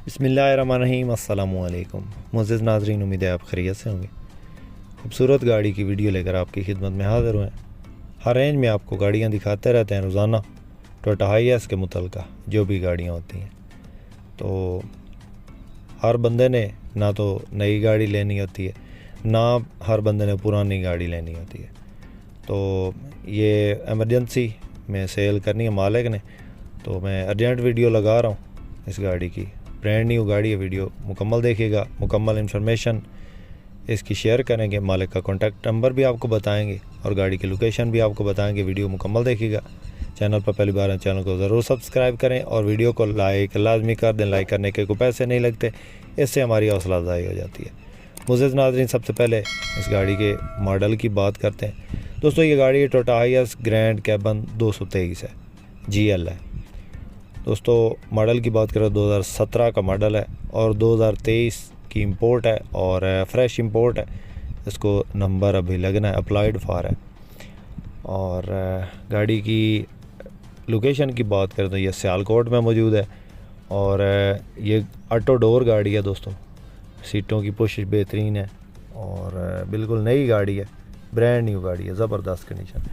बिस्मिल्लाहिर्रहमानिर्रहीम अस्सलामुअलैकुम। मुअज़्ज़िज़ नाज़रीन, उम्मीद है आप खैरियत से होंगे। खूबसूरत गाड़ी की वीडियो लेकर आपकी खिदमत में हाज़िर हुए हैं। हर रेंज में आपको गाड़ियाँ दिखाते रहते हैं रोज़ाना, टोयोटा हाइएस के मुतल्लिक़ जो भी गाड़ियाँ होती हैं। तो हर बंदे ने ना तो नई गाड़ी लेनी होती है, ना हर बंदे ने पुरानी गाड़ी लेनी होती है। तो ये एमरजेंसी में सेल करनी है मालिक ने, तो मैं अर्जेंट वीडियो लगा रहा हूँ इस गाड़ी की। ब्रांड न्यू गाड़ी है। वीडियो मुकम्मल देखिएगा, मुकम्मल इंफॉर्मेशन इसकी शेयर करेंगे, मालिक का कॉन्टैक्ट नंबर भी आपको बताएंगे और गाड़ी की लोकेशन भी आपको बताएंगे। वीडियो मुकम्मल देखिएगा। चैनल पर पहली बार है, चैनल को ज़रूर सब्सक्राइब करें और वीडियो को लाइक लाजमी कर दें। लाइक करने के कोई पैसे नहीं लगते, इससे हमारी हौसला अफजाई हो जाती है। मुअज़्ज़िज़ नाज़रीन, सबसे पहले इस गाड़ी के मॉडल की बात करते हैं। दोस्तों, ये गाड़ी टोयोटा हाइएस ग्रैंड कैबन 223 है, GL है। दोस्तों, मॉडल की बात करें 2017 का मॉडल है और 2023 की इंपोर्ट है और फ्रेश इंपोर्ट है। इसको नंबर अभी लगना है, अप्लाइड फॉर है। और गाड़ी की लोकेशन की बात करें तो ये सियालकोट में मौजूद है और ये ऑटो डोर गाड़ी है। दोस्तों, सीटों की पुश बेहतरीन है और बिल्कुल नई गाड़ी है, ब्रांड न्यू गाड़ी है, ज़बरदस्त कंडीशन।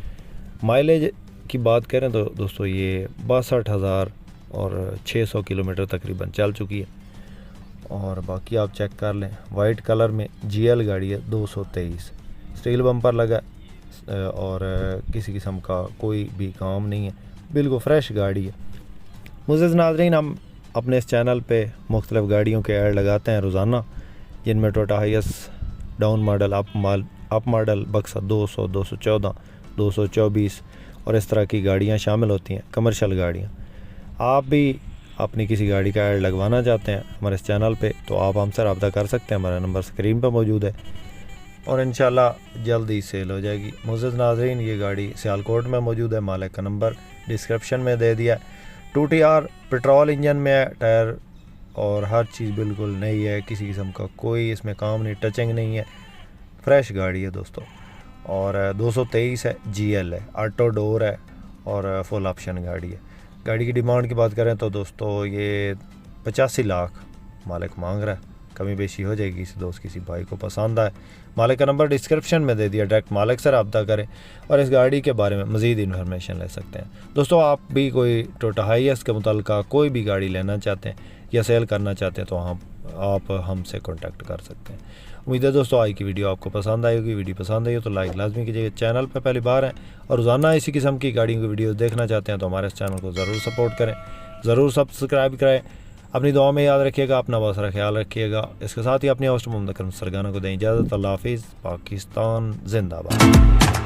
माइलेज की बात करें तो दोस्तों ये 62,000 और 600 किलोमीटर तकरीबन चल चुकी है। और बाकी आप चेक कर लें, वाइट कलर में GL गाड़ी है 223, स्टील बम्पर लगा और किसी किस्म का कोई भी काम नहीं है, बिल्कुल फ्रेश गाड़ी है। मुअज़्ज़िज़ नाज़रीन, हम अपने इस चैनल पे मुख्तलिफ़ गाड़ियों के ऐड लगाते हैं रोज़ाना, जिनमें Toyota HiAce down model, up model, बक्सा 200, 214, 224 और इस तरह की गाड़ियाँ शामिल होती हैं, कमर्शियल गाड़ियाँ। आप भी अपनी किसी गाड़ी का ऐड लगवाना चाहते हैं हमारे इस चैनल पे, तो आप हमसे रब्ता कर सकते हैं। हमारा नंबर स्क्रीन पर मौजूद है और इंशाल्लाह जल्द ही सेल हो जाएगी। मुअज़्ज़िज़ नाज़रीन, ये गाड़ी सियालकोट में मौजूद है। मालिक का नंबर डिस्क्रिप्शन में दे दिया है। 2TR पेट्रोल इंजन में है, टायर और हर चीज़ बिल्कुल नई है, किसी किस्म का कोई इसमें काम नहीं, टचिंग नहीं है, फ्रेश गाड़ी है दोस्तों। और 223 है, GL है, ऑटो डोर है और फुल ऑप्शन गाड़ी है। गाड़ी की डिमांड की बात करें तो दोस्तों ये 85 लाख मालिक मांग रहा है। कमी बेशी हो जाएगी, किसी दोस्त किसी भाई को पसंद आए। मालिक का नंबर डिस्क्रिप्शन में दे दिया, डायरेक्ट मालिक से रब्ता करें और इस गाड़ी के बारे में मज़ीद इन्फॉर्मेशन ले सकते हैं। दोस्तों, आप भी कोई टोयोटा हाइएस के मुतल्लिक़ कोई भी गाड़ी लेना चाहते हैं या सेल करना चाहते हैं तो आप हमसे कॉन्टैक्ट कर सकते हैं। उम्मीद है दोस्तों आज की वीडियो आपको पसंद आई होगी। वीडियो पसंद आई हो तो लाइक लाजमी कीजिएगा। चैनल पर पहली बार है और रोज़ाना इसी किस्म की गाड़ियों की वीडियो देखना चाहते हैं तो हमारे इस चैनल को ज़रूर सपोर्ट करें, ज़रूर सब्सक्राइब करें। अपनी दुआ में याद रखिएगा, अपना बहुत सारा ख्याल रखिएगा। इसके साथ ही अपने होस्ट मोहम्मद अकरम सरगाना को दें इजाज़त। अल्लाह हाफ़िज़। पाकिस्तान जिंदाबाद।